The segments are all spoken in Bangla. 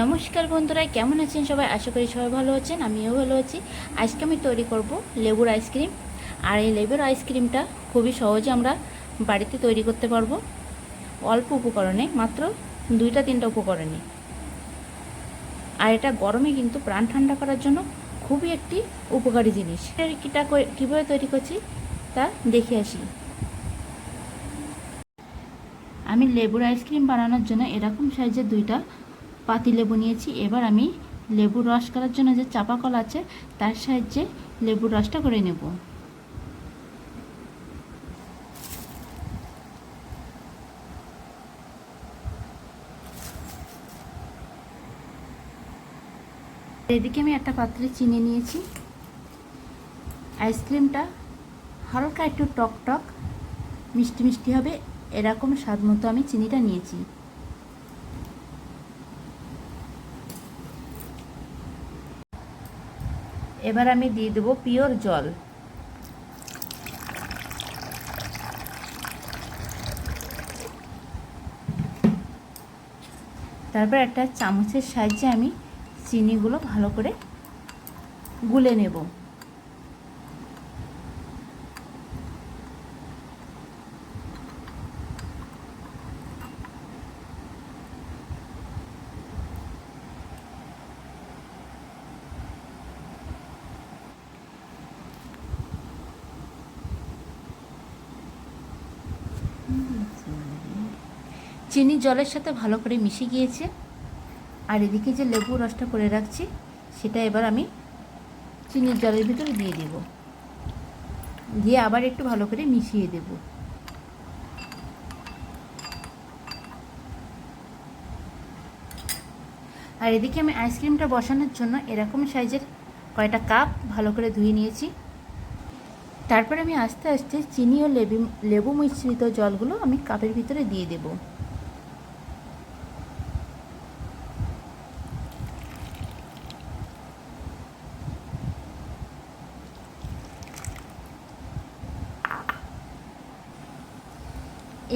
নমস্কার বন্ধুরা, কেমন আছেন সবাই? আশা করি সবাই ভালো আছেন, আমিও ভালো আছি। আজকে আমি তৈরি করব লেবুর আইসক্রিম। আর এই লেবুর আইসক্রিমটা খুবই সহজে আমরা বাড়িতে তৈরি করতে পারবো, অল্প উপকরণে, মাত্র 2-3টা উপকরণে। আর এটা গরমে কিন্তু প্রাণ ঠান্ডা করার জন্য খুবই একটি উপকারী জিনিস। এটা কীভাবে তৈরি করছি তা দেখে আসি। আমি লেবুর আইসক্রিম বানানোর জন্য এরকম সাইজের 2টা পাতিলেবু নিয়েছি। এবার আমি লেবুর রস করার জন্য যে চাপা কল আছে তার সাহায্যে লেবুর রসটা করে নেব। এদিকে আমি একটা পাত্রে চিনি নিয়েছি। আইসক্রিমটা হালকা একটু টক টক মিষ্টি মিষ্টি হবে, এরকম স্বাদ মতো আমি চিনিটা নিয়েছি। এবার আমি দিয়ে দেবো পিওর জল। তারপর একটা চামচের সাহায্যে আমি চিনিগুলো ভালো করে গুলে নেব। চিনি জলের সাথে ভালো করে মিশে গিয়েছে। আর এদিকে যে লেবু রসটা করে রাখছি সেটা এবার আমি চিনির জলের ভিতরে দিয়ে দেব, দিয়ে আবার একটু ভালো করে মিশিয়ে দেব। আর এদিকে আমি আইসক্রিমটা বসানোর জন্য এরকম সাইজের কয়টা কাপ ভালো করে ধুয়ে নিয়েছি। তারপরে আমি আস্তে আস্তে চিনি ও লেবু মিশ্রিত জলগুলো আমি কাপের ভিতরে দিয়ে দেব।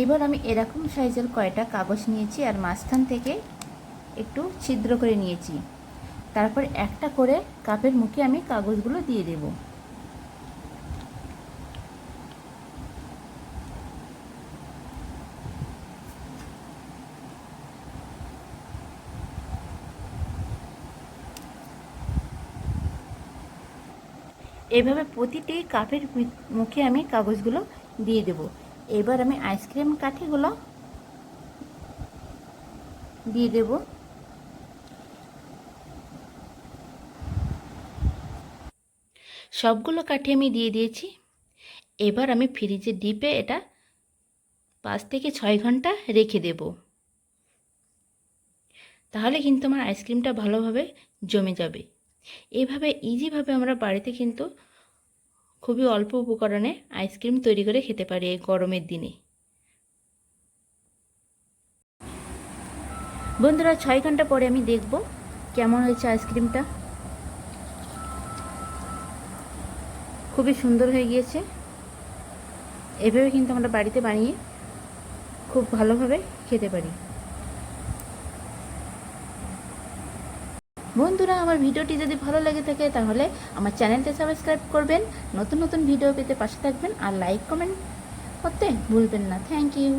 এবার আমি এরকম সাইজের কয়টা কাগজ নিয়েছি আর মাঝখান থেকে একটু ছিদ্র করে নিয়েছি। তারপর একটা করে কাপের মুখে আমি কাগজগুলো দিয়ে দেব। এভাবে প্রতিটি কাপের মুখে আমি কাগজগুলো দিয়ে দেব। এবার আমি আইসক্রিম কাঠিগুলো দিয়ে দেব। সবগুলো কাঠি আমি দিয়ে দিয়েছি। এবার আমি ফ্রিজে ডিপে এটা 5 থেকে 6 ঘন্টা রেখে দেব। তাহলে কিন্তু আমার আইসক্রিমটা ভালোভাবে জমে যাবে। এইভাবে ইজিভাবে আমরা বাড়িতে কিন্তু খুবই অল্প উপকরণে আইসক্রিম তৈরি করে খেতে পারি এই গরমের দিনে। বন্ধুরা, 6 ঘন্টা পরে আমি দেখব কেমন হয়েছে আইসক্রিমটা। খুবই সুন্দর হয়ে গিয়েছে। এভাবে কিন্তু আমরা বাড়িতে বানিয়ে খুব ভালোভাবে খেতে পারি। বন্ধুরা, আমার ভিডিওটি যদি ভালো লেগে থাকে তাহলে আমার চ্যানেলটা সাবস্ক্রাইব করবেন, নতুন নতুন ভিডিও পেতে পাশে থাকবেন, আর লাইক কমেন্ট করতে ভুলবেন না। Thank you.